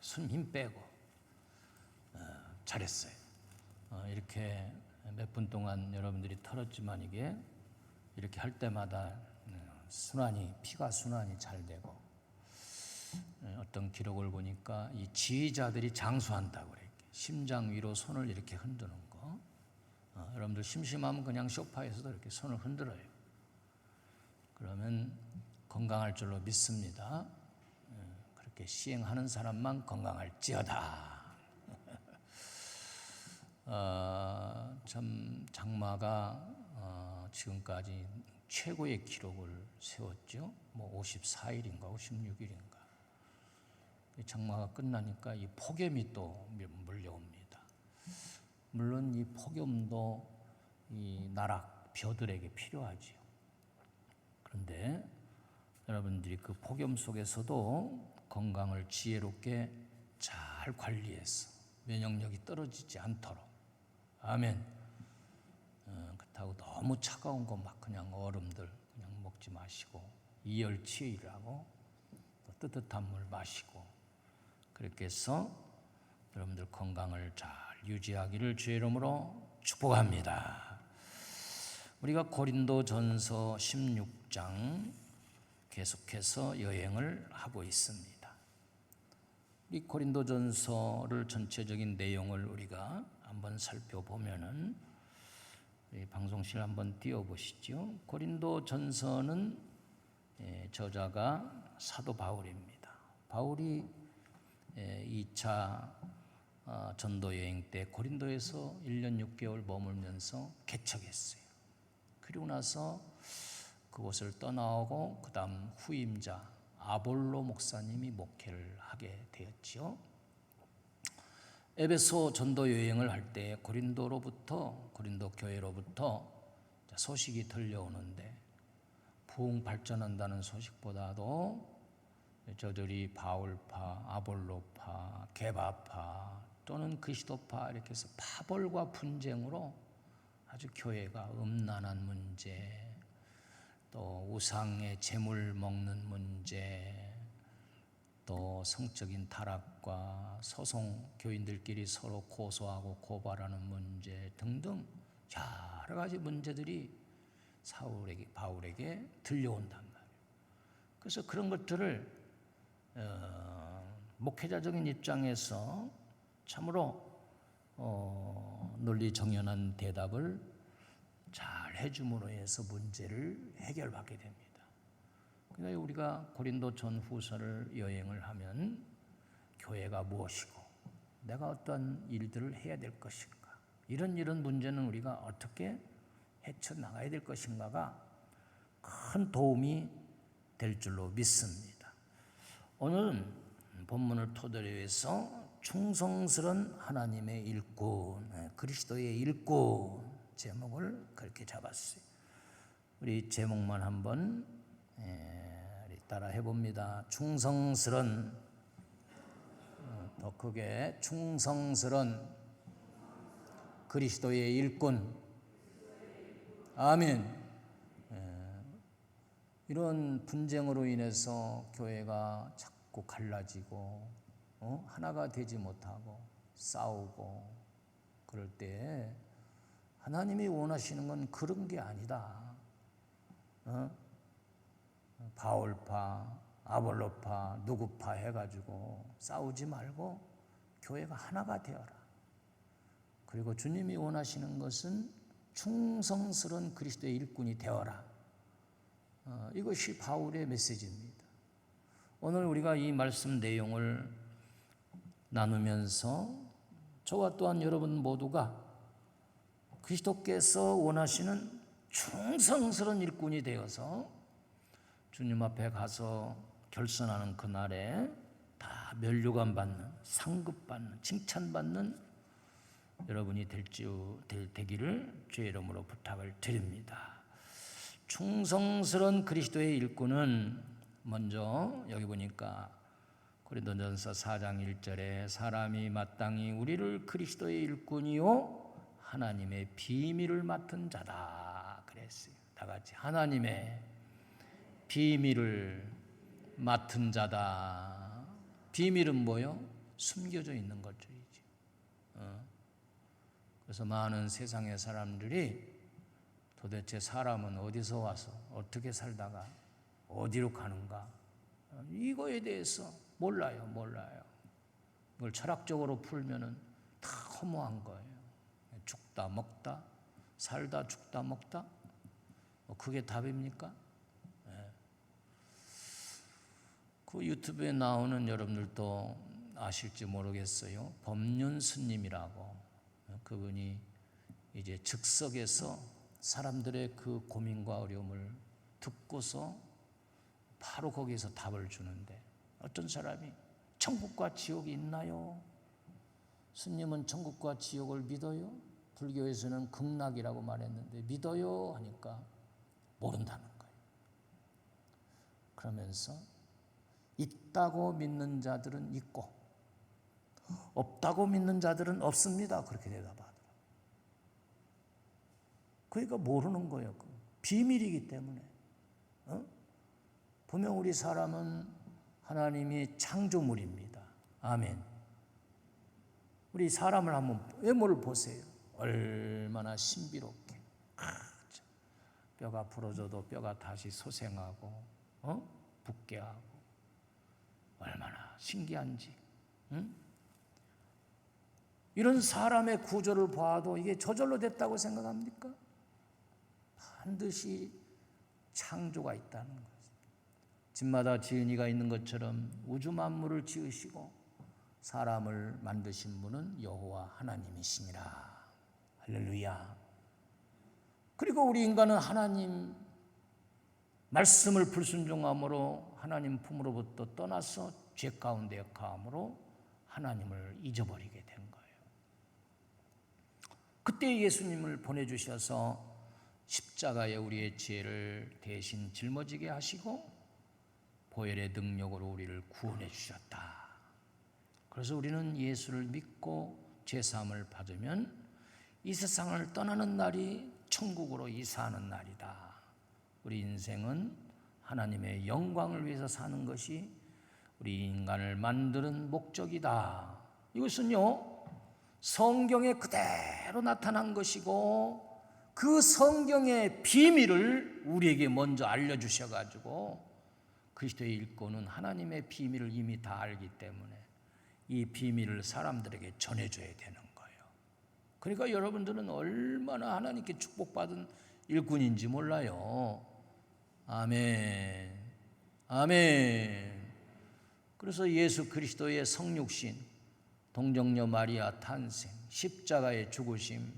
손 힘 빼고 잘했어요. 이렇게 몇 분 동안 여러분들이 털었지만 이게 이렇게 할 때마다 피가 순환이 잘 되고, 어떤 기록을 보니까 이 지휘자들이 장수한다고 그래요. 심장 위로 손을 이렇게 흔드는 거. 여러분들 심심하면 그냥 소파에서도 이렇게 손을 흔들어요. 그러면 건강할 줄로 믿습니다. 그렇게 시행하는 사람만 건강할지어다. 참 장마가 지금까지 최고의 기록을 세웠죠. 54일인가 56일인가. 장마가 끝나니까 이 폭염이 또 몰려옵니다. 물론 이 폭염도 이 나락 벼들에게 필요하지요. 그런데 여러분들이 그 폭염 속에서도 건강을 지혜롭게 잘 관리해서 면역력이 떨어지지 않도록, 아멘. 그렇다고 너무 차가운 거 막 그냥 얼음들 그냥 먹지 마시고, 이열치열하고 또 뜨뜻한 물 마시고, 그렇게 해서 여러분들 건강을 잘 유지하기를 주의 이름으로 축복합니다. 우리가 고린도전서 16장 계속해서 여행을 하고 있습니다. 이 고린도전서를 전체적인 내용을 우리가 한번 살펴보면은, 이 방송실 한번 띄워보시죠. 고린도전서는 저자가 사도 바울입니다. 바울이 2차 전도 여행 때 고린도에서 1년 6개월 머물면서 개척했어요. 그리고 나서 그곳을 떠나오고 그 다음 후임자 아볼로 목사님이 목회를 하게 되었지요. 에베소 전도 여행을 할 때 고린도 교회로부터 소식이 들려오는데, 부흥 발전한다는 소식보다도 저들이 바울파, 아볼로파, 게바파 또는 그리스도파 이렇게 해서 파벌과 분쟁으로 아주 교회가 음란한 문제, 또 우상의 재물 먹는 문제, 또 성적인 타락과 소송, 교인들끼리 서로 고소하고 고발하는 문제 등등 여러 가지 문제들이 바울에게 들려온단 말이에요. 그래서 그런 것들을 목회자적인 입장에서 참으로 논리정연한 대답을 잘 해줌으로 해서 문제를 해결받게 됩니다. 그러니까 우리가 고린도 전후서를 여행을 하면 교회가 무엇이고 내가 어떤 일들을 해야 될 것인가, 이런 문제는 우리가 어떻게 헤쳐나가야 될 것인가가 큰 도움이 될 줄로 믿습니다. 오늘은 본문을 토대로 해서 충성스러운 하나님의 일꾼, 그리스도의 일꾼 제목을 그렇게 잡았어요. 우리 제목만 한번 따라 해봅니다. 충성스런, 더 크게 충성스런 그리스도의 일꾼. 아멘. 이런 분쟁으로 인해서 교회가 자꾸 갈라지고 하나가 되지 못하고 싸우고 그럴 때 하나님이 원하시는 건 그런 게 아니다. 바울파, 아볼로파, 누구파 해가지고 싸우지 말고 교회가 하나가 되어라. 그리고 주님이 원하시는 것은 충성스러운 그리스도의 일꾼이 되어라. 이것이 바울의 메시지입니다. 오늘 우리가 이 말씀 내용을 나누면서 저와 또한 여러분 모두가 그리스도께서 원하시는 충성스러운 일꾼이 되어서 주님 앞에 가서 결선하는 그날에 다 면류관 받는, 상급받는, 칭찬받는 여러분이 되기를 주의 이름으로 부탁을 드립니다. 충성스러운 그리스도의 일꾼은 먼저 여기 보니까 고린도전서 4장 1절에 사람이 마땅히 우리를 그리스도의 일꾼이요 하나님의 비밀을 맡은 자다 그랬어요. 다 같이 하나님의 비밀을 맡은 자다. 비밀은 뭐요? 숨겨져 있는 거죠. 이제. 그래서 많은 세상의 사람들이 도대체 사람은 어디서 와서 어떻게 살다가 어디로 가는가, 이거에 대해서 몰라요. 이걸 철학적으로 풀면은 다 허무한 거예요. 죽다 먹다, 살다 죽다 먹다, 그게 답입니까? 그 유튜브에 나오는 여러분들도 아실지 모르겠어요. 법륜 스님이라고, 그분이 이제 즉석에서 사람들의 그 고민과 어려움을 듣고서 바로 거기서 답을 주는데, 어떤 사람이 천국과 지옥이 있나요? 스님은 천국과 지옥을 믿어요? 불교에서는 극락이라고 말했는데 믿어요? 하니까 모른다는 거예요. 그러면서 있다고 믿는 자들은 있고 없다고 믿는 자들은 없습니다, 그렇게 대답하더라고요. 그러니까 모르는 거예요. 비밀이기 때문에. 분명 우리 사람은 하나님이 창조물입니다. 아멘. 우리 사람을 한번 외모를 보세요. 얼마나 신비롭게, 뼈가 부러져도 뼈가 다시 소생하고 붙게 하고, 얼마나 신기한지. 이런 사람의 구조를 봐도 이게 저절로 됐다고 생각합니까? 반드시 창조가 있다는 거죠. 집마다 지은이가 있는 것처럼 우주 만물을 지으시고 사람을 만드신 분은 여호와 하나님이시니라. 할렐루야. 그리고 우리 인간은 하나님 말씀을 불순종함으로 하나님 품으로부터 떠나서 죄 가운데 거함으로 하나님을 잊어버리게 된 거예요. 그때 예수님을 보내주셔서 십자가에 우리의 죄를 대신 짊어지게 하시고 보혈의 능력으로 우리를 구원해 주셨다. 그래서 우리는 예수를 믿고 죄사함을 받으면 이 세상을 떠나는 날이 천국으로 이사하는 날이다. 우리 인생은 하나님의 영광을 위해서 사는 것이 우리 인간을 만드는 목적이다. 이것은요, 성경에 그대로 나타난 것이고 그 성경의 비밀을 우리에게 먼저 알려주셔가지고 그리스도의 일꾼은 하나님의 비밀을 이미 다 알기 때문에 이 비밀을 사람들에게 전해줘야 되는 거예요. 그러니까 여러분들은 얼마나 하나님께 축복받은 일꾼인지 몰라요. 아멘. 아멘. 그래서 예수 그리스도의 성육신, 동정녀 마리아 탄생, 십자가의 죽으심,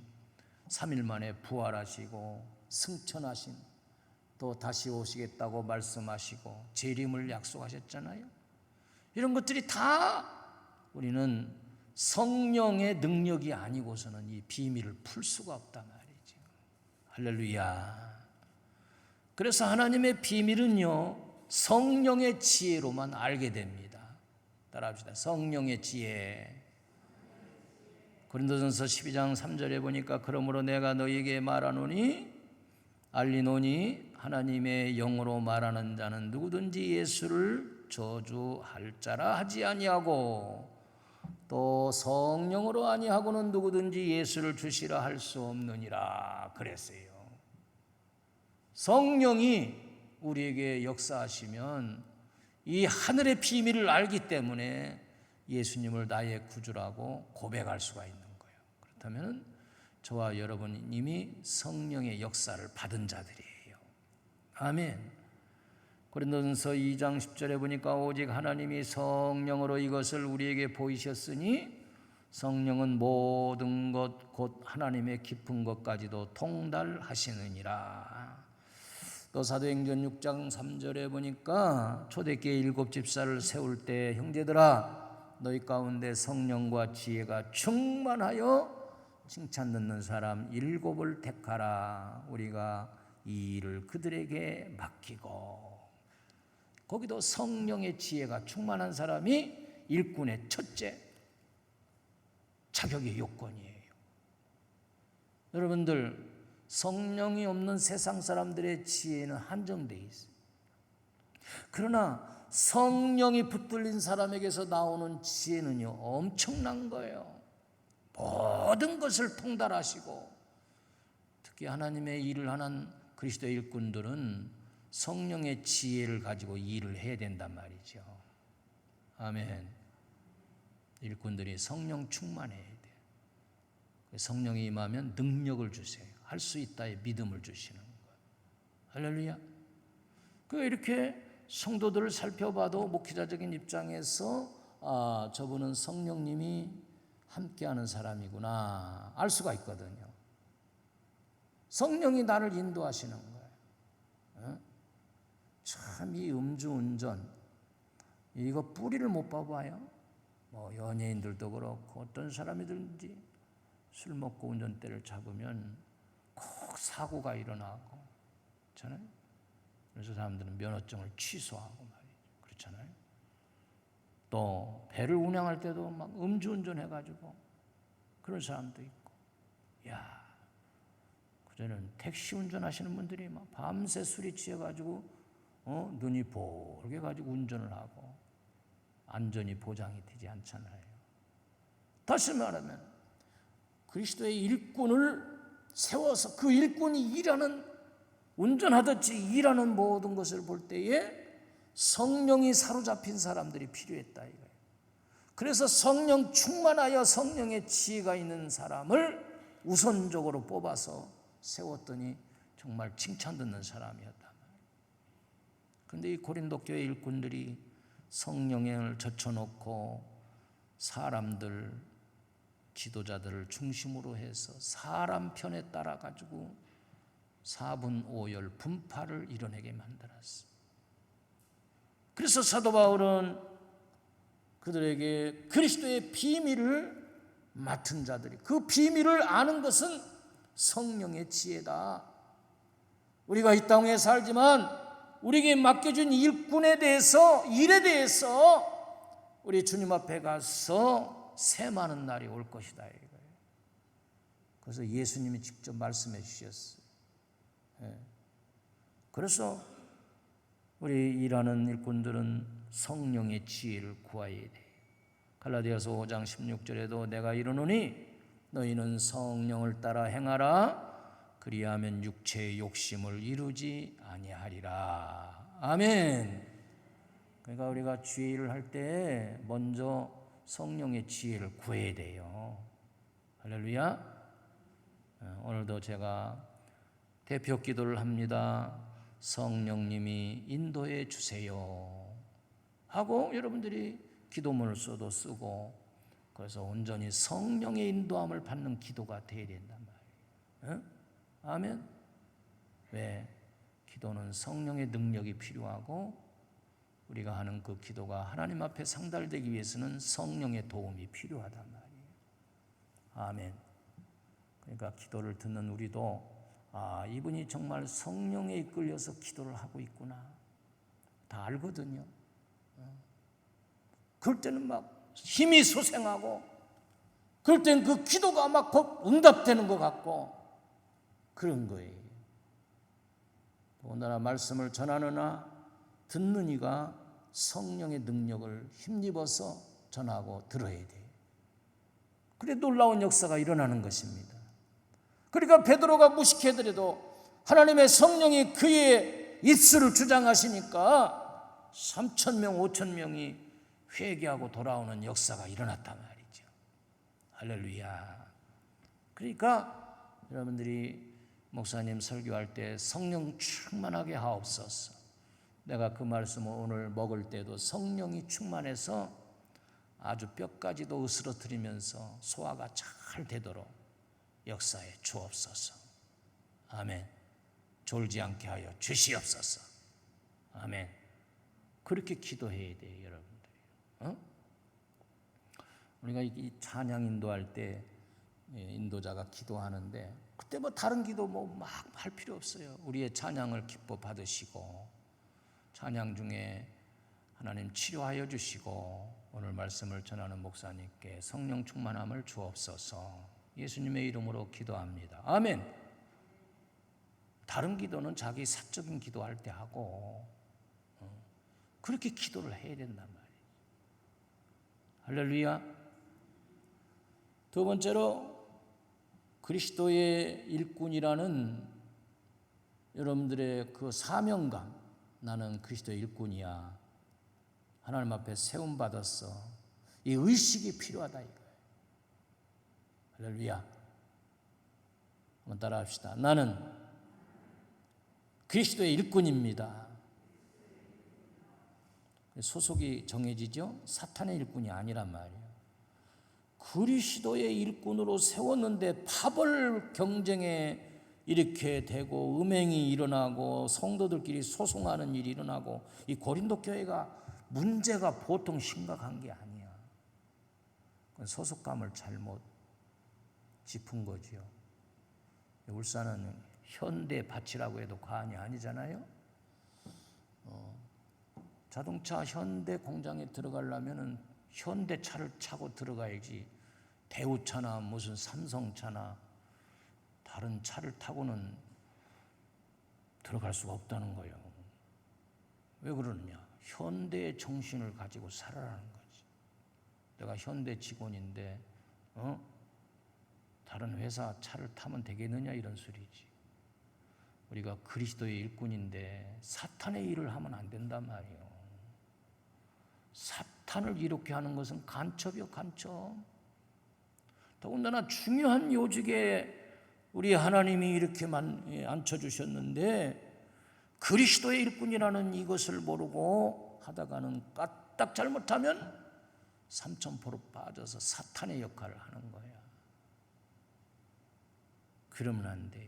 3일 만에 부활하시고 승천하신, 또 다시 오시겠다고 말씀하시고 재림을 약속하셨잖아요. 이런 것들이 다 우리는 성령의 능력이 아니고서는 이 비밀을 풀 수가 없단 말이죠. 할렐루야. 그래서 하나님의 비밀은요, 성령의 지혜로만 알게 됩니다. 따라합시다. 성령의 지혜. 고린도전서 12장 3절에 보니까 그러므로 내가 너희에게 말하노니 알리노니 하나님의 영으로 말하는 자는 누구든지 예수를 저주할 자라 하지 아니하고 또 성령으로 아니하고는 누구든지 예수를 주시라 할 수 없느니라 그랬어요. 성령이 우리에게 역사하시면 이 하늘의 비밀을 알기 때문에 예수님을 나의 구주라고 고백할 수가 있는 거예요. 그렇다면 저와 여러분 이미 성령의 역사를 받은 자들이에요. 아멘. 고린도전서 2장 10절에 보니까 오직 하나님이 성령으로 이것을 우리에게 보이셨으니 성령은 모든 것 곧 하나님의 깊은 것까지도 통달하시느니라. 또 사도행전 6장 3절에 보니까 초대교회 7 집사를 세울 때 형제들아 너희 가운데 성령과 지혜가 충만하여 칭찬 듣는 사람 7을 택하라. 우리가 이 일을 그들에게 맡기고. 거기도 성령의 지혜가 충만한 사람이 일꾼의 첫째 자격의 요건이에요. 여러분들, 성령이 없는 세상 사람들의 지혜는 한정되어 있어요. 그러나 성령이 붙들린 사람에게서 나오는 지혜는요, 엄청난 거예요. 모든 것을 통달하시고, 특히 하나님의 일을 하는 그리스도의 일꾼들은 성령의 지혜를 가지고 일을 해야 된단 말이죠. 아멘. 일꾼들이 성령 충만해야 돼요. 성령이 임하면 능력을 주세요. 할 수 있다의 믿음을 주시는 거예요. 할렐루야. 이렇게 성도들을 살펴봐도 목회자적인 입장에서 저분은 성령님이 함께하는 사람이구나 알 수가 있거든요. 성령이 나를 인도하시는 거예요. 참 이 음주운전 이거 뿌리를 못 봐봐요. 뭐 연예인들도 그렇고 어떤 사람이든지 술 먹고 운전대를 잡으면 꼭 사고가 일어나고 그렇잖아요. 그래서 사람들은 면허증을 취소하고 말이죠. 그렇잖아요. 또 배를 운행할 때도 막 음주운전 해가지고 그런 사람도 있고. 야, 그전에는 택시 운전하시는 분들이 막 밤새 술이 취해가지고 눈이 보게 가지고 운전을 하고 안전이 보장이 되지 않잖아요. 다시 말하면 그리스도의 일꾼을 세워서 그 일꾼이 일하는 운전하듯이 일하는 모든 것을 볼 때에 성령이 사로잡힌 사람들이 필요했다 이거예요. 그래서 성령 충만하여 성령의 지혜가 있는 사람을 우선적으로 뽑아서 세웠더니 정말 칭찬 듣는 사람이었다. 그런데 이 고린도 교회 일꾼들이 성령을 젖혀놓고 사람들, 지도자들을 중심으로 해서 사람 편에 따라 가지고 4분 5열 분파를 이뤄내게 만들었어. 그래서 사도 바울은 그들에게 그리스도의 비밀을 맡은 자들이 그 비밀을 아는 것은 성령의 지혜다. 우리가 이 땅에 살지만 우리에게 맡겨준 일꾼에 대해서 일에 대해서 우리 주님 앞에 가서 셈하는 날이 올 것이다 이거예요. 그래서 예수님이 직접 말씀해 주셨어요. 그래서 우리 일하는 일꾼들은 성령의 지혜를 구해야 돼. 갈라디아서 5장 16절에도 내가 이르노니 너희는 성령을 따라 행하라. 그리하면 육체의 욕심을 이루지 아니하리라. 아멘. 그러니까 우리가 주의를 할 때 먼저 성령의 지혜를 구해야 돼요. 할렐루야. 오늘도 제가 대표 기도를 합니다. 성령님이 인도해 주세요 하고 여러분들이 기도문을 써도 쓰고 그래서 온전히 성령의 인도함을 받는 기도가 되어야 된단 말이에요. 아멘. 왜? 기도는 성령의 능력이 필요하고 우리가 하는 그 기도가 하나님 앞에 상달되기 위해서는 성령의 도움이 필요하단 말이에요. 아멘. 그러니까 기도를 듣는 우리도 이분이 정말 성령에 이끌려서 기도를 하고 있구나 다 알거든요. 그럴 때는 막 힘이 솟아나고 그럴 때는 그 기도가 막 응답되는 것 같고 그런 거예요. 오늘날 말씀을 전하느나 듣는 이가 성령의 능력을 힘입어서 전하고 들어야 돼요. 그래 놀라운 역사가 일어나는 것입니다. 그러니까 베드로가 무식해더라도 하나님의 성령이 그의 입술을 주장하시니까 3,000명, 5,000명이 회개하고 돌아오는 역사가 일어났단 말이죠. 할렐루야. 그러니까 여러분들이 목사님 설교할 때 성령 충만하게 하옵소서. 내가 그 말씀을 오늘 먹을 때도 성령이 충만해서 아주 뼈까지도 으스러뜨리면서 소화가 잘 되도록 역사에 주옵소서. 아멘. 졸지 않게 하여 주시옵소서. 아멘. 그렇게 기도해야 돼요, 여러분들이. 우리가 이 찬양 인도할 때 인도자가 기도하는데 그때 뭐 다른 기도 뭐 막 할 필요 없어요. 우리의 찬양을 기뻐 받으시고 찬양 중에 하나님 치료하여 주시고 오늘 말씀을 전하는 목사님께 성령 충만함을 주옵소서. 예수님의 이름으로 기도합니다. 아멘. 다른 기도는 자기 사적인 기도할 때 하고 그렇게 기도를 해야 된단 말이에요. 할렐루야. 두 번째로 그리스도의 일꾼이라는 여러분들의 그 사명감, 나는 그리스도의 일꾼이야, 하나님 앞에 세움받았어, 이 의식이 필요하다 이거예요. 할렐루야. 한번 따라합시다. 나는 그리스도의 일꾼입니다. 소속이 정해지죠. 사탄의 일꾼이 아니란 말이에요. 그리스도의 일꾼으로 세웠는데 파벌 경쟁에 이렇게 되고 음행이 일어나고 성도들끼리 소송하는 일이 일어나고, 이 고린도 교회가 문제가 보통 심각한 게 아니야. 그건 소속감을 잘못 짚은 거지요. 울산은 현대 밭이라고 해도 과언이 아니잖아요. 자동차 현대 공장에 들어가려면 현대 차를 차고 들어가야지, 대우차나 무슨 삼성차나 다른 차를 타고는 들어갈 수가 없다는 거예요. 왜 그러느냐? 현대의 정신을 가지고 살아라는 거지. 내가 현대 직원인데 다른 회사 차를 타면 되겠느냐 이런 소리지. 우리가 그리스도의 일꾼인데 사탄의 일을 하면 안 된단 말이에요. 사탄을 이렇게 하는 것은 간첩이요, 간첩. 더군다나 중요한 요직에 우리 하나님이 이렇게 앉혀주셨는데 그리스도의 일꾼이라는 이것을 모르고 하다가는 까딱 잘못하면 삼천포로 빠져서 사탄의 역할을 하는 거야. 그러면 안 돼.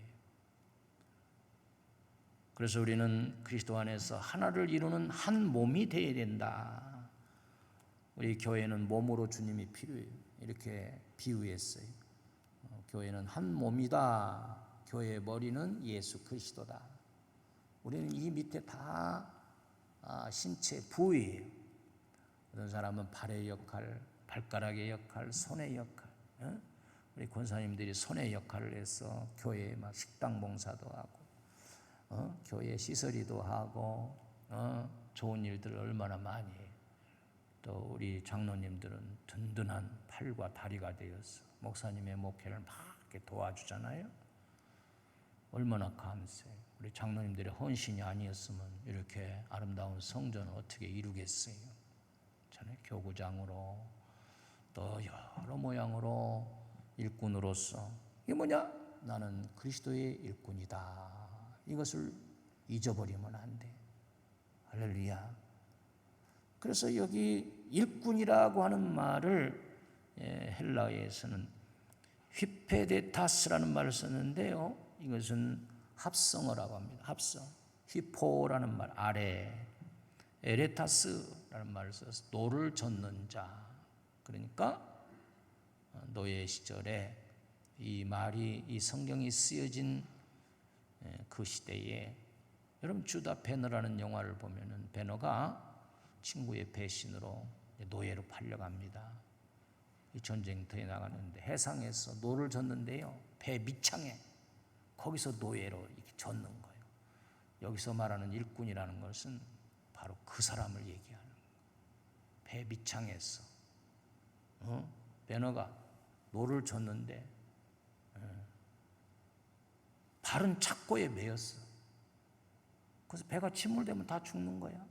그래서 우리는 그리스도 안에서 하나를 이루는 한 몸이 되어야 된다. 우리 교회는 몸으로 주님이 필요해요. 이렇게 비유했어요. 교회는 한 몸이다. 교회의 머리는 예수 그리스도다. 우리는 이 밑에 다 신체 부위예요. 어떤 사람은 발의 역할, 발가락의 역할, 손의 역할. 우리 권사님들이 손의 역할을 해서 교회에 막 식당 봉사도 하고, 교회 시설이도 하고, 좋은 일들을 얼마나 많이 해요. 또 우리 장로님들은 든든한 팔과 다리가 되어서 목사님의 목회를 막 이렇게 도와주잖아요. 얼마나 감사해요. 우리 장로님들의 헌신이 아니었으면 이렇게 아름다운 성전을 어떻게 이루겠어요. 저는 교구장으로 또 여러 모양으로 일꾼으로서, 이게 뭐냐? 나는 그리스도의 일꾼이다. 이것을 잊어버리면 안 돼. 할렐루야. 그래서 여기 일꾼이라고 하는 말을 헬라어에서는 휘페데타스라는 말을 썼는데요, 이것은 합성어라고 합니다. 합성. 휘포라는 말 아래, 에레타스라는 말을 써서 노를 젓는 자. 그러니까 노예 시절에 이 말이, 이 성경이 쓰여진 그 시대에, 여러분 주다 배너라는 영화를 보면은 배너가 친구의 배신으로 노예로 팔려갑니다. 이 전쟁터에 나가는데 해상에서 노를 젓는데요, 배 밑창에 거기서 노예로 이렇게 젓는 거예요. 여기서 말하는 일꾼이라는 것은 바로 그 사람을 얘기하는 거예요. 배 밑창에서 배너가 노를 젓는데 발은 착고에 매였어. 그래서 배가 침몰되면 다 죽는 거야.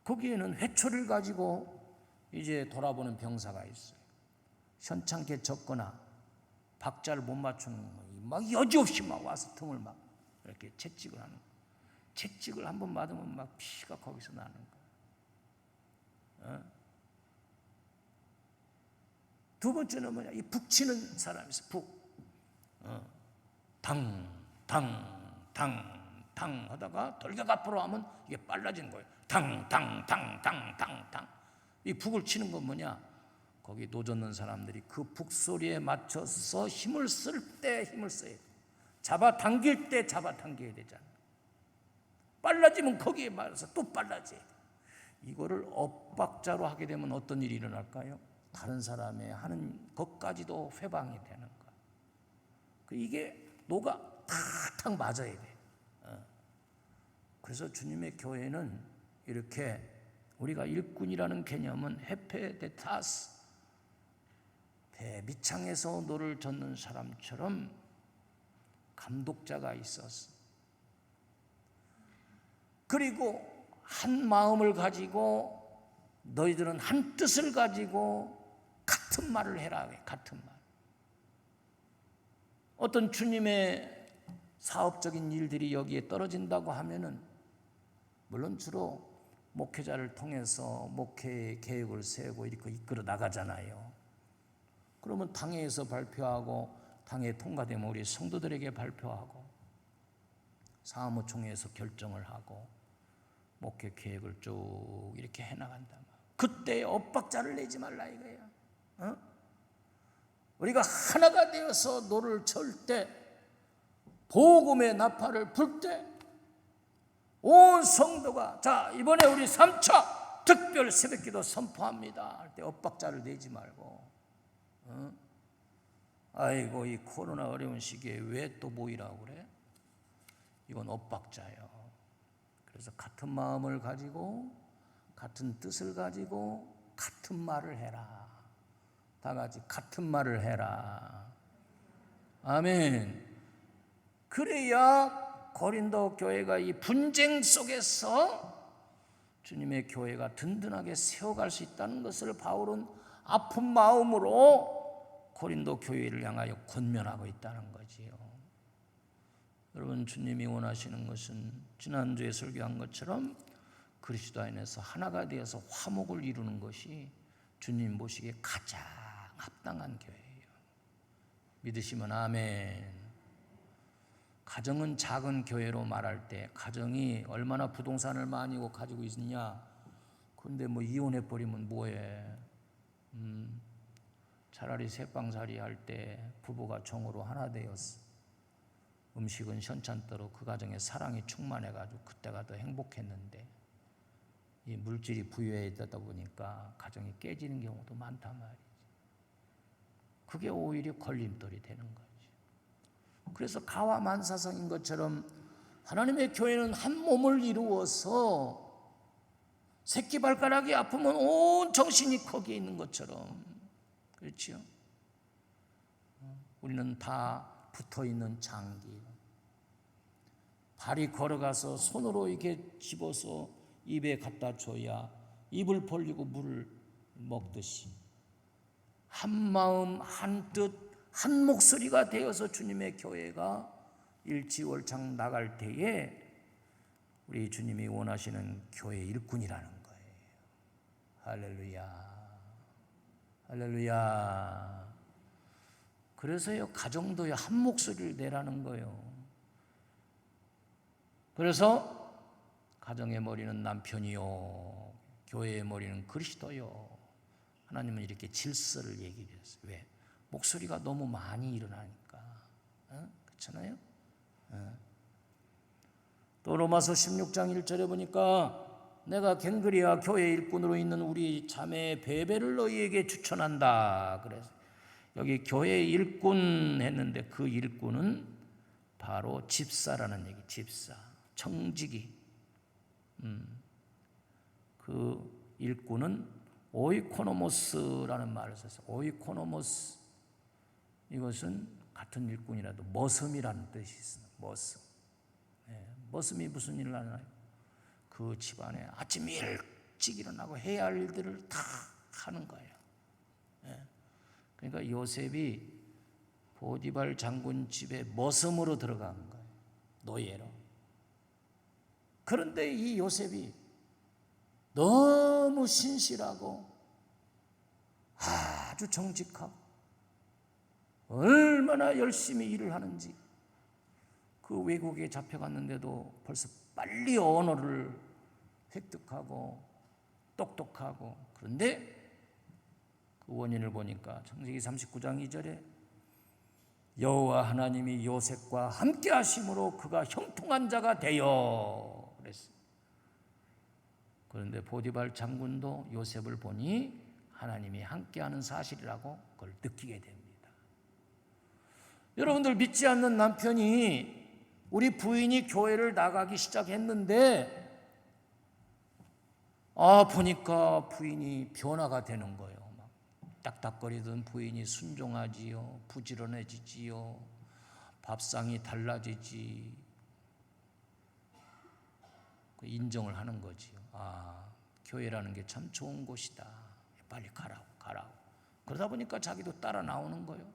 거기에는 회초리를 가지고 이제 돌아보는 병사가 있어요. 현찮게 젓거나 박자를 못 맞추는 거예요. 막 여지없이 막 와서 틈을 막 이렇게 채찍을 하는 거예요. 채찍을 한번 맞으면 막 피가 거기서 나는 거예요. 두 번째는 뭐냐? 이 북치는 사람이 있어. 북. 당 하다가 돌격 앞으로 하면 이게 빨라지는 거예요. 당. 이 북을 치는 건 뭐냐? 거기 노젓는 사람들이 그 북소리에 맞춰서 힘을 쓸 때 힘을 써야 돼. 잡아당길 때 잡아당겨야 되잖아. 빨라지면 거기에 맞아서 또 빨라져야 돼. 이거를 엇박자로 하게 되면 어떤 일이 일어날까요? 다른 사람의 하는 것까지도 회방이 되는 거야. 이게 노가 탁탁 맞아야 돼. 그래서 주님의 교회는 이렇게 우리가 일꾼이라는 개념은 헤페데타스, 배 밑창에서 노를 젓는 사람처럼 감독자가 있었어. 그리고 한 마음을 가지고 너희들은 한 뜻을 가지고 같은 말을 해라. 같은 말. 어떤 주님의 사업적인 일들이 여기에 떨어진다고 하면은 물론 주로 목회자를 통해서 목회 계획을 세우고 이렇게 이끌어 나가잖아요. 그러면 당회에서 발표하고 당회 통과되면 우리 성도들에게 발표하고 사무총회에서 결정을 하고 목회 계획을 쭉 이렇게 해나간다. 그때 엇박자를 내지 말라 이거야. 우리가 하나가 되어서 노를 절 때, 복음의 나팔을 불 때 온 성도가 자 이번에 우리 3차 특별 새벽기도 선포합니다 할 때 엇박자를 내지 말고 아이고 이 코로나 어려운 시기에 왜 또 모이라고 그래? 이건 엇박자예요. 그래서 같은 마음을 가지고 같은 뜻을 가지고 같은 말을 해라. 다 같이 같은 말을 해라. 아멘. 그래야 고린도 교회가 이 분쟁 속에서 주님의 교회가 든든하게 세워갈 수 있다는 것을 바울은 아픈 마음으로 고린도 교회를 향하여 권면하고 있다는 거지요. 여러분, 주님이 원하시는 것은 지난주에 설교한 것처럼 그리스도 안에서 하나가 되어서 화목을 이루는 것이 주님 보시기에 가장 합당한 교회예요. 믿으시면 아멘. 가정은 작은 교회로 말할 때 가정이 얼마나 부동산을 많이 가지고 있느냐. 그런데 뭐 이혼해버리면 뭐해. 차라리 새빵살이 할 때 부부가 정으로 하나 되었어. 음식은 현찬더러 그 가정에 사랑이 충만해가지고 그때가 더 행복했는데 이 물질이 부유해지다 보니까 가정이 깨지는 경우도 많단 말이지. 그게 오히려 걸림돌이 되는 거지. 그래서 가와 만사성인 것처럼 하나님의 교회는 한 몸을 이루어서 새끼발가락이 아프면 온 정신이 거기에 있는 것처럼, 그렇죠? 우리는 다 붙어있는 장기. 발이 걸어가서 손으로 이렇게 집어서 입에 갖다 줘야 입을 벌리고 물을 먹듯이 한 마음 한 뜻 한 목소리가 되어서 주님의 교회가 일지월장 나갈 때에 우리 주님이 원하시는 교회 일꾼이라는 거예요. 할렐루야, 할렐루야. 그래서요, 가정도요 한 목소리를 내라는 거예요. 그래서 가정의 머리는 남편이요, 교회의 머리는 그리스도요. 하나님은 이렇게 질서를 얘기를 했어요. 왜? 목소리가 너무 많이 일어나니까. 그렇잖아요? 또 로마서 16장 1절에 보니까 내가 갱그리아 교회 일꾼으로 있는 우리 자매 베베를 너희에게 추천한다. 그래서 여기 교회 일꾼 했는데 그 일꾼은 바로 집사라는 얘기. 집사, 청지기. 그 일꾼은 오이코노모스라는 말을 썼어요. 오이코노모스. 이것은 같은 일꾼이라도 머슴이라는 뜻이 있습니다. 머슴. 머슴이 무슨 일을 하나요? 그 집안에 아침 일찍 일어나고 해야 할 일들을 다 하는 거예요. 그러니까 요셉이 보디발 장군 집에 머슴으로 들어간 거예요. 노예로. 그런데 이 요셉이 너무 신실하고 아주 정직하고 얼마나 열심히 일을 하는지, 그 외국에 잡혀갔는데도 벌써 빨리 언어를 획득하고 똑똑하고, 그런데 그 원인을 보니까 창세기 39장 2절에 여호와 하나님이 요셉과 함께 하심으로 그가 형통한 자가 되어 그랬어요. 그런데 보디발 장군도 요셉을 보니 하나님이 함께하는 사실이라고 그걸 느끼게 됩니다. 여러분들, 믿지 않는 남편이 우리 부인이 교회를 나가기 시작했는데 보니까 부인이 변화가 되는 거예요. 막 딱딱거리던 부인이 순종하지요. 부지런해지지요. 밥상이 달라지지. 인정을 하는 거지요. 교회라는 게 참 좋은 곳이다. 빨리 가라고. 그러다 보니까 자기도 따라 나오는 거예요.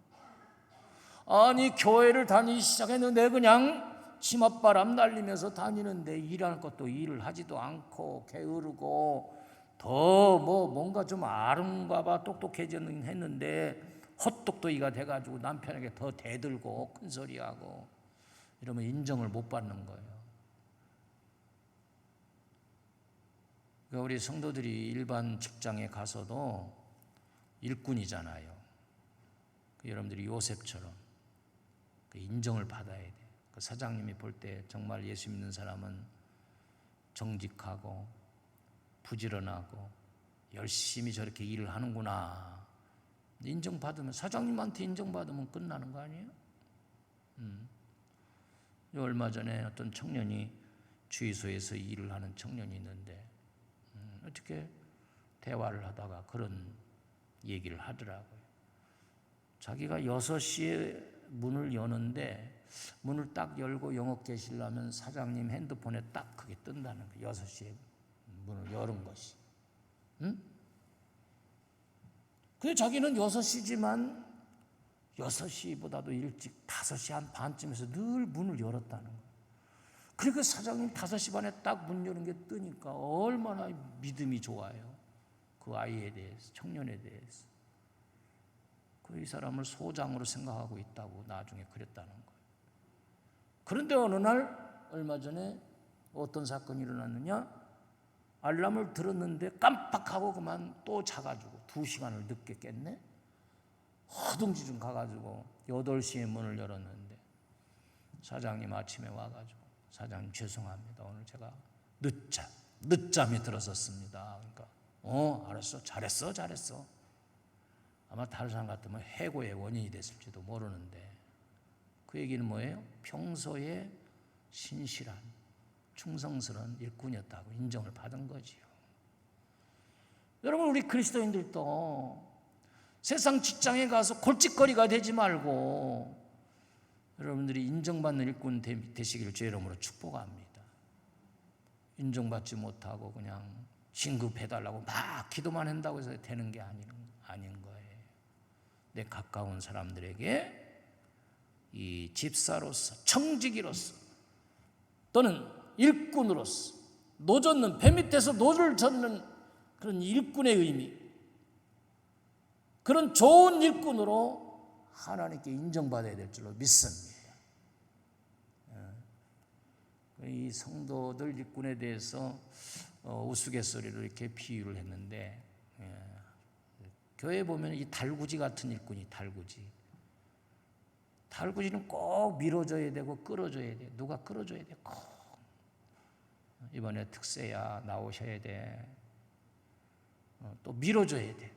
아니, 교회를 다니기 시작했는데 그냥 치맛바람 날리면서 다니는데 일할 것도 일을 하지도 않고 게으르고 더 뭔가 좀 아른가 봐 똑똑해지는 했는데 헛똑똑이가 돼가지고 남편에게 더 대들고 큰소리하고 이러면 인정을 못 받는 거예요. 그러니까 우리 성도들이 일반 직장에 가서도 일꾼이잖아요. 여러분들이 요셉처럼 인정을 받아야 돼요. 사장님이 볼 때 정말 예수 믿는 사람은 정직하고 부지런하고 열심히 저렇게 일을 하는구나. 인정받으면, 사장님한테 인정받으면 끝나는 거 아니에요? 얼마 전에 어떤 청년이 주유소에서 일을 하는 청년이 있는데 어떻게 대화를 하다가 그런 얘기를 하더라고요. 자기가 6시에 문을 여는데 문을 딱 열고 영업 계시려면 사장님 핸드폰에 딱 그게 뜬다는 거예요. 6시에 문을 여는 것이. 그래 자기는 6시지만 6시보다도 일찍 5시 한 반쯤에서 늘 문을 열었다는 거예요. 그러니까 사장님 5시 반에 딱 문 여는 게 뜨니까 얼마나 믿음이 좋아요. 그 아이에 대해서, 청년에 대해서. 이 사람을 소장으로 생각하고 있다고 나중에 그랬다는 거예요. 그런데 어느 날 얼마 전에 어떤 사건이 일어났느냐? 알람을 들었는데 깜빡하고 그만 또 자가지고 2시간을 늦게 깼네. 허둥지둥 가가지고 8시에 문을 열었는데 사장님 아침에 와가지고 사장님 죄송합니다. 오늘 제가 늦잠이 들었었습니다. 그러니까 알았어. 잘했어. 아마 다른 사람 같으면 해고의 원인이 됐을지도 모르는데 그 얘기는 뭐예요? 평소에 신실한 충성스러운 일꾼이었다고 인정을 받은 거지요. 여러분, 우리 그리스도인들도 세상 직장에 가서 골칫거리가 되지 말고 여러분들이 인정받는 일꾼 되시기를 주의 이름으로 축복합니다. 인정받지 못하고 그냥 진급해달라고 막 기도만 한다고 해서 되는 게 아닌 거예요. 내 가까운 사람들에게 이 집사로서, 청지기로서 또는 일꾼으로서 노젓는, 배 밑에서 노를 젓는 그런 일꾼의 의미, 그런 좋은 일꾼으로 하나님께 인정받아야 될 줄로 믿습니다. 이 성도들 일꾼에 대해서 우스갯소리로 이렇게 비유를 했는데, 교회에 보면 이 달구지 같은 일꾼이 달구지는 꼭 밀어줘야 되고 끌어줘야 돼. 누가 끌어줘야 돼. 꼭 이번에 특세야 나오셔야 돼. 또 밀어줘야 돼.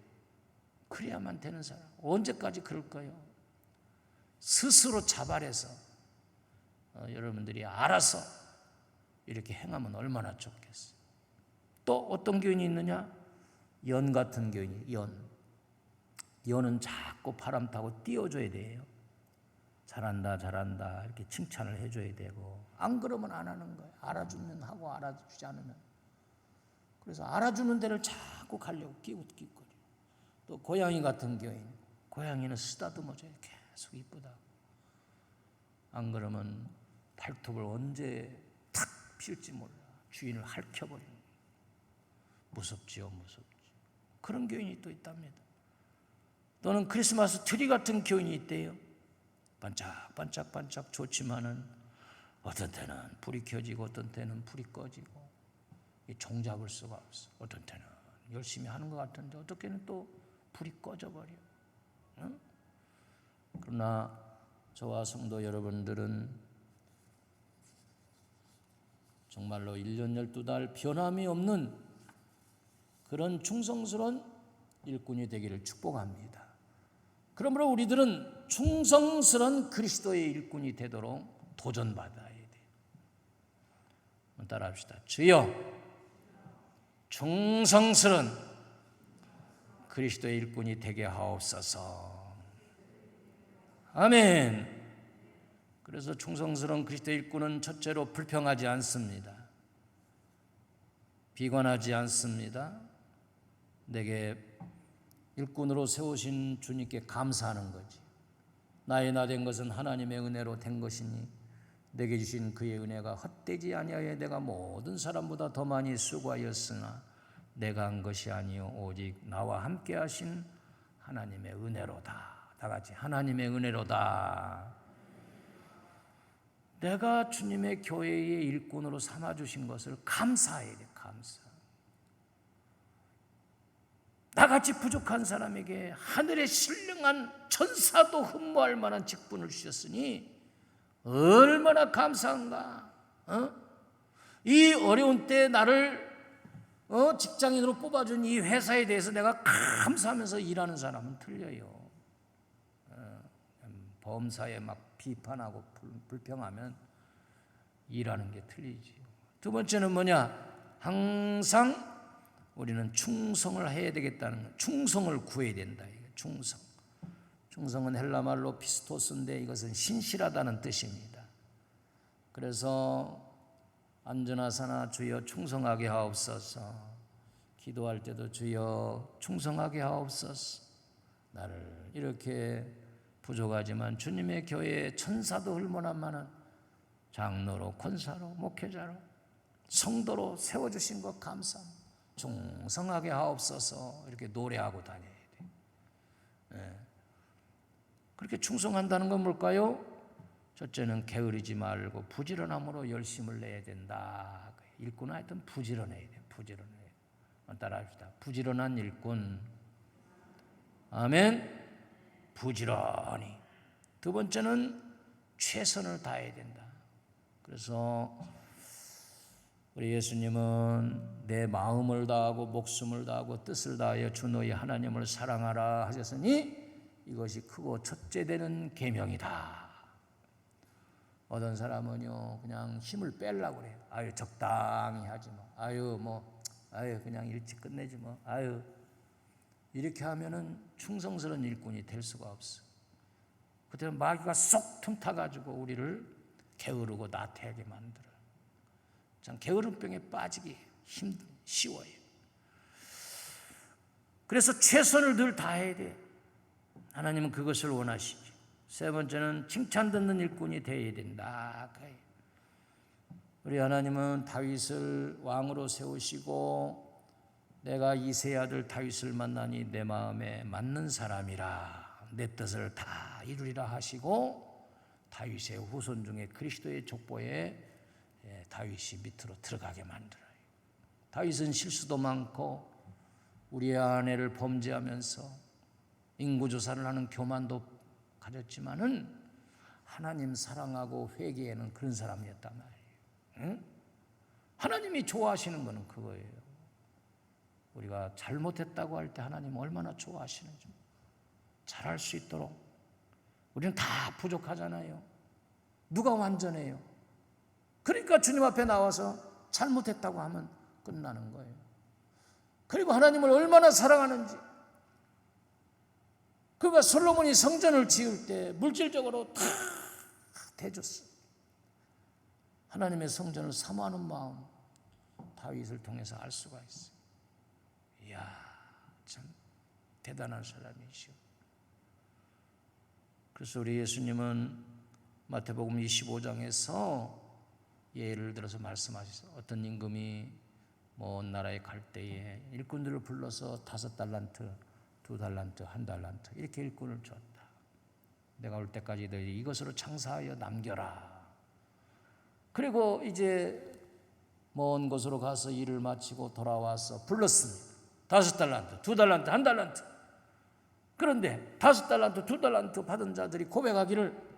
그래야만 되는 사람. 언제까지 그럴까요? 스스로 자발해서 여러분들이 알아서 이렇게 행하면 얼마나 좋겠어요. 또 어떤 교인이 있느냐? 연 같은 교인이. 연은 자꾸 바람 타고 띄워줘야 돼요. 잘한다 이렇게 칭찬을 해줘야 되고, 안 그러면 안 하는 거예요. 알아주면 하고 알아주지 않으면. 그래서 알아주는 데를 자꾸 가려고 끼웃끼웃거려. 또 고양이 같은 교인, 고양이는 쓰다듬어줘요. 계속 이쁘다고. 안 그러면 발톱을 언제 탁 필지 몰라. 주인을 핥혀버리는 거예요. 무섭지요. 그런 교인이 또 있답니다. 또는 크리스마스 트리 같은 교인이 있대요. 반짝반짝 좋지만은 어떤 때는 불이 켜지고 어떤 때는 불이 꺼지고 종잡을 수가 없어. 어떤 때는 열심히 하는 것 같은데 어떤 때는 또 불이 꺼져버려. 응? 그러나 저와 성도 여러분들은 정말로 1년 12달 변함이 없는 그런 충성스러운 일꾼이 되기를 축복합니다. 그러므로 우리들은 충성스러운 그리스도의 일꾼이 되도록 도전받아야 돼요. 따라합시다. 주여, 충성스런 그리스도의 일꾼이 되게 하옵소서. 아멘. 그래서 충성스러운 그리스도의 일꾼은 첫째로 불평하지 않습니다. 비관하지 않습니다. 내게 일꾼으로 세우신 주님께 감사하는 거지. 나의 나 된 것은 하나님의 은혜로 된 것이니 내게 주신 그의 은혜가 헛되지 아니하여 내가 모든 사람보다 더 많이 수고하였으나 내가 한 것이 아니요 오직 나와 함께 하신 하나님의 은혜로다. 다 같이 하나님의 은혜로다. 내가 주님의 교회의 일꾼으로 삼아주신 것을 감사해야 돼. 감사. 나같이 부족한 사람에게 하늘의 신령한 천사도 흠모할 만한 직분을 주셨으니 얼마나 감사한가. 이 어려운 때 나를 직장인으로 뽑아준 이 회사에 대해서 내가 감사하면서 일하는 사람은 틀려요. 범사에 막 비판하고 불평하면 일하는 게 틀리지. 두 번째는 뭐냐? 항상 우리는 충성을 해야 되겠다는 거. 충성을 구해야 된다. 충성. 충성은 헬라 말로 피스토스인데 이것은 신실하다는 뜻입니다. 그래서 안전하사나 주여 충성하게 하옵소서. 기도할 때도 주여 충성하게 하옵소서. 나를 이렇게 부족하지만 주님의 교회에 천사도 흠모할 만한 장로로, 권사로, 목회자로, 성도로 세워주신 것 감사합니다. 충성하게 하옵소서. 이렇게 노래하고 다녀야 돼. 그렇게 충성한다는 건 뭘까요? 첫째는 게으르지 말고 부지런함으로 열심을 내야 된다. 일꾼은 하여튼 부지런해야 돼. 부지런해야 돼. 따라합시다. 부지런한 일꾼. 아멘. 부지런히. 두 번째는 최선을 다해야 된다. 그래서 우리 예수님은 내 마음을 다하고 목숨을 다하고 뜻을 다하여 주 너희 하나님을 사랑하라 하셨으니 이것이 크고 첫째 되는 계명이다. 어떤 사람은요 그냥 힘을 빼려고 그래요. 아유 적당히 하지 뭐. 아유 그냥 일찍 끝내지 뭐. 아유 이렇게 하면은 충성스러운 일꾼이 될 수가 없어. 그때는 마귀가 쏙 틈타가지고 우리를 게으르고 나태하게 만들어. 참 게으름병에 빠지기 쉬워요. 그래서 최선을 늘 다해야 돼. 하나님은 그것을 원하시죠. 세 번째는 칭찬 듣는 일꾼이 되어야 된다. 우리 하나님은 다윗을 왕으로 세우시고 내가 이새의 아들 다윗을 만나니 내 마음에 맞는 사람이라 내 뜻을 다 이루리라 하시고 다윗의 후손 중에 그리스도의 족보에 다윗이 밑으로 들어가게 만들어요. 다윗은 실수도 많고 우리의 아내를 범죄하면서 인구조사를 하는 교만도 가졌지만은 하나님 사랑하고 회개하는 그런 사람이었단 말이에요. 응? 하나님이 좋아하시는 거는 그거예요. 우리가 잘못했다고 할 때 하나님 얼마나 좋아하시는지 잘할 수 있도록. 우리는 다 부족하잖아요. 누가 완전해요? 그러니까 주님 앞에 나와서 잘못했다고 하면 끝나는 거예요. 그리고 하나님을 얼마나 사랑하는지. 그가 솔로몬이 성전을 지을 때 물질적으로 다 대줬어요. 하나님의 성전을 사모하는 마음 다윗을 통해서 알 수가 있어요. 이야, 참 대단한 사람이시오. 그래서 우리 예수님은 마태복음 25장에서 예를 들어서 말씀하셨어요. 어떤 임금이 먼 나라에 갈 때에 일꾼들을 불러서 5달란트, 2달란트, 1달란트 이렇게 일꾼을 줬다. 내가 올 때까지 너희 이것으로 장사하여 남겨라. 그리고 이제 먼 곳으로 가서 일을 마치고 돌아와서 불렀습니다. 5달란트, 2달란트, 1달란트. 그런데 5달란트, 2달란트 받은 자들이 고백하기를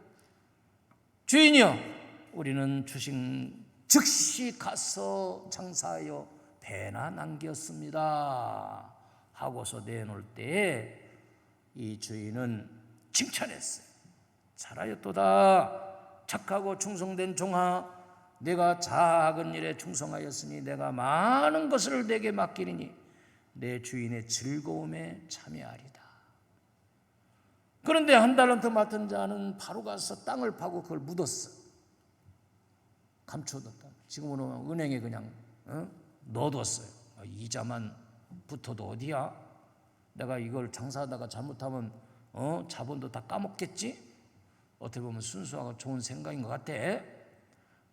주인이여 우리는 주신 즉시 가서 장사하여 배나 남겼습니다 하고서 내놓을 때에 이 주인은 칭찬했어요. 잘하였도다 착하고 충성된 종아 내가 작은 일에 충성하였으니 내가 많은 것을 내게 맡기리니 내 주인의 즐거움에 참여하리다. 그런데 한 달란트 맡은 자는 바로 가서 땅을 파고 그걸 묻었어. 감춰뒀다. 지금은 은행에 그냥 넣어뒀어요. 이자만 붙어도 어디야? 내가 이걸 장사하다가 잘못하면 자본도 다 까먹겠지? 어떻게 보면 순수하고 좋은 생각인 것 같아.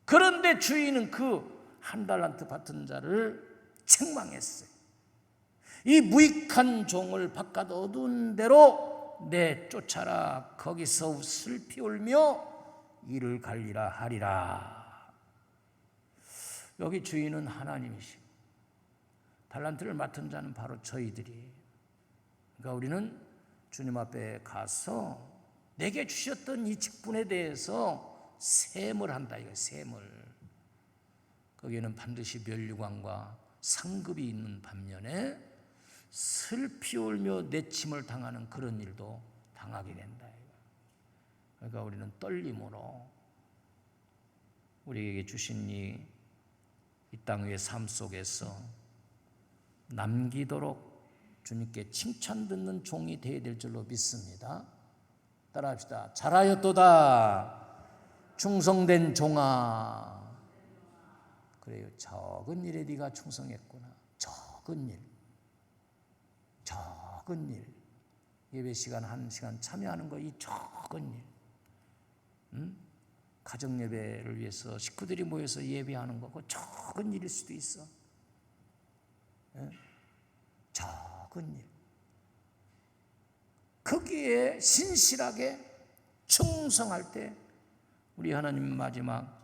그런데 주인은 그 한 달란트 받은 자를 책망했어요. 이 무익한 종을 바깥 어두운 데로 내쫓아라. 거기서 슬피 울며 이를 갈리라 하리라. 여기 주인은 하나님이시고 달란트를 맡은 자는 바로 저희들이에요. 그러니까 우리는 주님 앞에 가서 내게 주셨던 이 직분에 대해서 셈을 한다. 이거 셈을. 거기에는 반드시 면류관과 상급이 있는 반면에 슬피 울며 내침을 당하는 그런 일도 당하게 된다. 그러니까 우리는 떨림으로 우리에게 주신 이 땅 위의 삶 속에서 남기도록 주님께 칭찬 듣는 종이 되어야 될 줄로 믿습니다. 따라합시다. 잘하였도다 충성된 종아. 그래요. 적은 일에 네가 충성했구나. 적은 일. 예배 시간 1시간 참여하는 거 이 적은 일. 가정 예배를 위해서 식구들이 모여서 예배하는 거 그 적은 일일 수도 있어. 적은 일. 거기에 신실하게 충성할 때 우리 하나님 마지막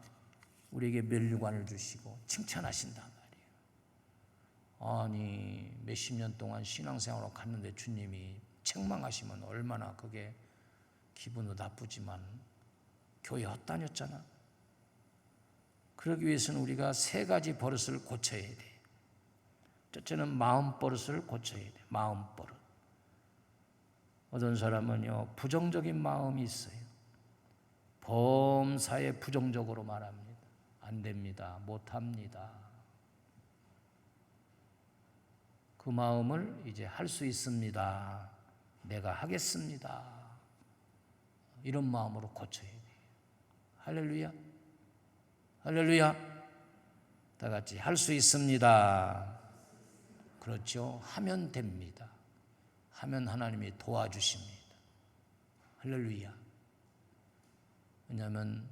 우리에게 면류관을 주시고 칭찬하신단 말이에요. 아니 몇십 년 동안 신앙생활로 갔는데 주님이 책망하시면 얼마나 그게 기분도 나쁘지만 교회 헛다녔잖아. 그러기 위해서는 우리가 세 가지 버릇을 고쳐야 돼. 첫째는 마음 버릇을 고쳐야 돼. 마음 버릇. 어떤 사람은요 부정적인 마음이 있어요. 범사에 부정적으로 말합니다. 안 됩니다. 못합니다. 그 마음을 이제 할 수 있습니다. 내가 하겠습니다. 이런 마음으로 고쳐야 돼요. 할렐루야. 할렐루야. 다 같이 할 수 있습니다. 그렇죠. 하면 됩니다. 하면 하나님이 도와주십니다. 할렐루야. 왜냐하면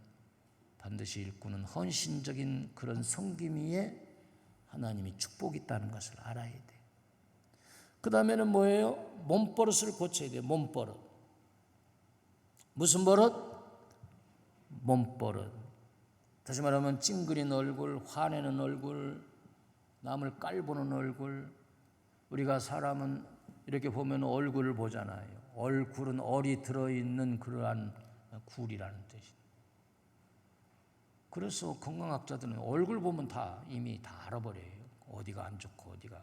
반드시 일꾼은 헌신적인 그런 섬김 위에 하나님이 축복이 있다는 것을 알아야 돼요. 그 다음에는 뭐예요? 몸버릇을 고쳐야 돼요. 몸버릇. 무슨 버릇? 몸버릇. 다시 말하면 찡그린 얼굴, 화내는 얼굴, 남을 깔보는 얼굴. 우리가 사람은 이렇게 보면 얼굴을 보잖아요. 얼굴은 얼이 들어있는 그러한 굴이라는 뜻이에요. 그래서 건강학자들은 얼굴 보면 다 이미 다 알아버려요. 어디가 안 좋고 어디가.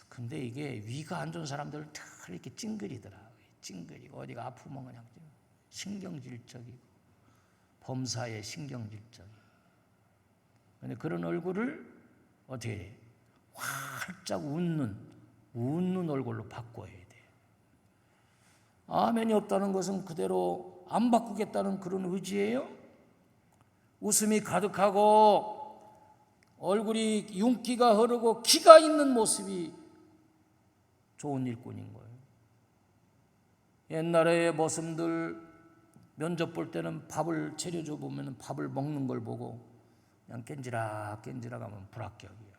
근데 이게 위가 안 좋은 사람들은 다 이렇게 찡그리더라. 찡그리고 어디가 아프면 그냥 신경질적이고 범사에 신경질적이고. 근데 그런 얼굴을 어떻게 해? 활짝 웃는 얼굴로 바꿔야 돼요. 아멘이 없다는 것은 그대로 안 바꾸겠다는 그런 의지예요. 웃음이 가득하고 얼굴이 윤기가 흐르고 기가 있는 모습이 좋은 일꾼인 거예요. 옛날의 모습들 면접 볼 때는 밥을 차려줘 보면 밥을 먹는 걸 보고 그냥 깬지락 하면 불합격이에요.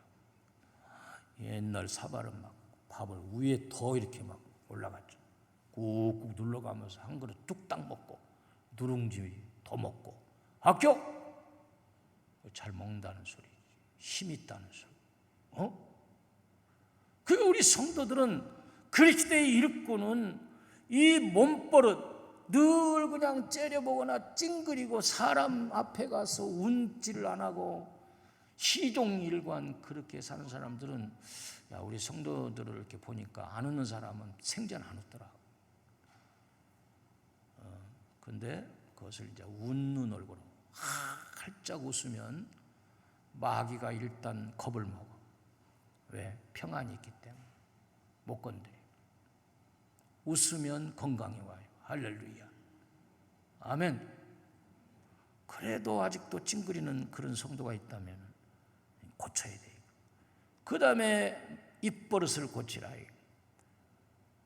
옛날 사발은 막 밥을 위에 더 이렇게 막 올라갔죠. 꾹꾹 눌러가면서 한 그릇 뚝딱 먹고 누룽지 더 먹고 합격! 잘 먹는다는 소리지. 힘 있다는 소리. 그 우리 성도들은 그리스도의 일꾼은 이 몸버릇 늘 그냥 째려보거나 찡그리고 사람 앞에 가서 운지를 안 하고 시종일관 그렇게 사는 사람들은 야 우리 성도들을 이렇게 보니까 안 웃는 사람은 생전 안 웃더라. 근데 그것을 이제 웃는 얼굴로 활짝 웃으면 마귀가 일단 겁을 먹어. 왜? 평안이 있기 때문에 못 건드려. 웃으면 건강이 와요. 할렐루야. 아멘. 그래도 아직도 찡그리는 그런 성도가 있다면 고쳐야 돼요. 그 다음에 입버릇을 고치라.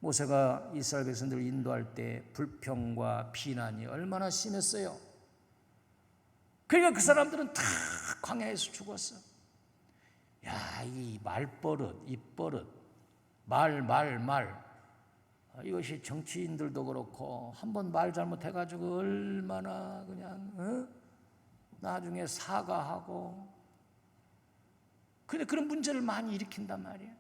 모세가 이스라엘 백성들을 인도할 때 불평과 비난이 얼마나 심했어요. 그러니까 그 사람들은 다 광야에서 죽었어. 야, 이 말버릇, 입버릇, 말. 이것이 정치인들도 그렇고 한번 말 잘못해가지고 얼마나 그냥 나중에 사과하고. 근데 그런 문제를 많이 일으킨단 말이에요.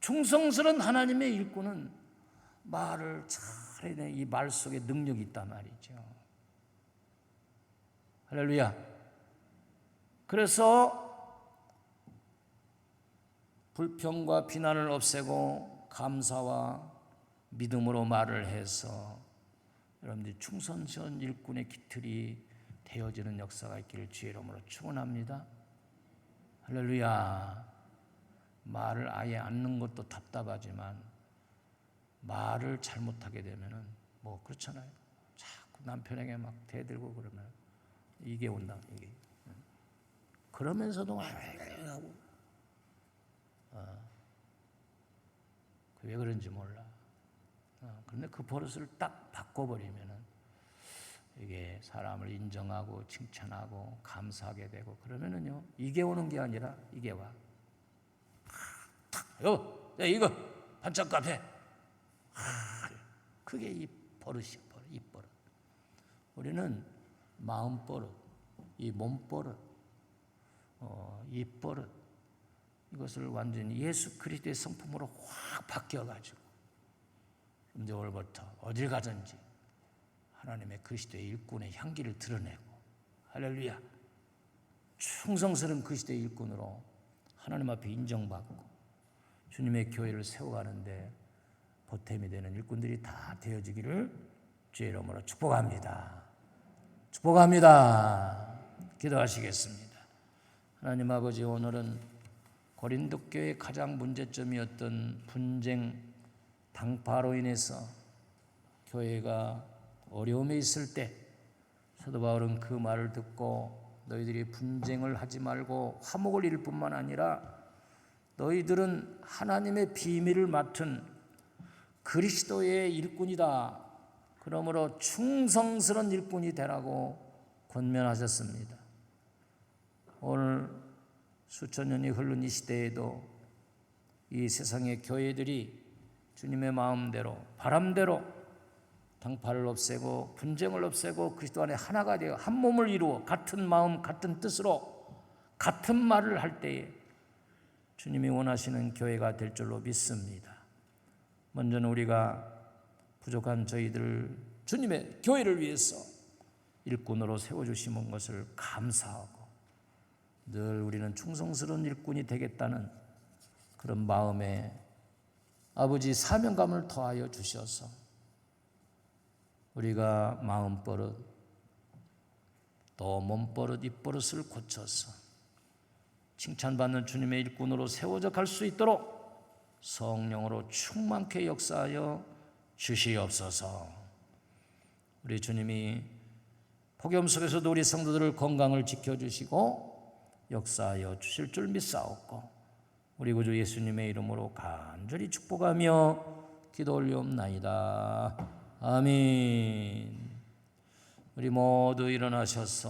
충성스러운 하나님의 일꾼은 말을 잘해야 돼. 이 말 속에 능력이 있단 말이죠. 할렐루야. 그래서 불평과 비난을 없애고 감사와 믿음으로 말을 해서 여러분들이 충성스러운 일꾼의 깃틀이 되어지는 역사가 있기를 주의 이름으로 축원합니다. 할렐루야. 말을 아예 않는 것도 답답하지만 말을 잘못하게 되면은 뭐 그렇잖아요. 자꾸 남편에게 막 대들고 그러면 이게 온다. 이게 그러면서도 하고 왜 그런지 몰라. 그런데 그 버릇을 딱 바꿔버리면은 이게 사람을 인정하고 칭찬하고 감사하게 되고 그러면은요 이게 오는 게 아니라 이게 와. 야, 이거 반짝 카페. 그게 이 버릇이야. 이 버릇. 우리는 마음 버릇, 이 몸 버릇, 이 버릇 이것을 완전히 예수 그리스도의 성품으로 확 바뀌어가지고 이제 오늘부터 어딜 가든지 하나님의 그리스도의 일꾼의 향기를 드러내고 할렐루야. 충성스러운 그리스도의 일꾼으로 하나님 앞에 인정받고 주님의 교회를 세워가는데 보탬이 되는 일꾼들이 다 되어지기를 주의 이름으로 축복합니다. 축복합니다. 기도하시겠습니다. 하나님 아버지, 오늘은 고린도 교회의 가장 문제점이었던 분쟁, 당파로 인해서 교회가 어려움에 있을 때 사도 바울은 그 말을 듣고 너희들이 분쟁을 하지 말고 화목을 이룰 뿐만 아니라 너희들은 하나님의 비밀을 맡은 그리스도의 일꾼이다. 그러므로 충성스러운 일꾼이 되라고 권면하셨습니다. 오늘 수천 년이 흐른 이 시대에도 이 세상의 교회들이 주님의 마음대로 바람대로 당파를 없애고 분쟁을 없애고 그리스도 안에 하나가 되어 한 몸을 이루어 같은 마음 같은 뜻으로 같은 말을 할 때에 주님이 원하시는 교회가 될 줄로 믿습니다. 먼저는 우리가 부족한 저희들 주님의 교회를 위해서 일꾼으로 세워주시는 것을 감사하고 늘 우리는 충성스러운 일꾼이 되겠다는 그런 마음에 아버지 사명감을 더하여 주셔서 우리가 마음버릇 또 몸버릇 입버릇을 고쳐서 칭찬받는 주님의 일꾼으로 세워져 갈 수 있도록 성령으로 충만케 역사하여 주시옵소서. 우리 주님이 폭염 속에서도 우리 성도들을 건강을 지켜주시고 역사하여 주실 줄 믿사옵고 우리 구주 예수님의 이름으로 간절히 축복하며 기도 올리옵나이다. 아멘. 우리 모두 일어나셔서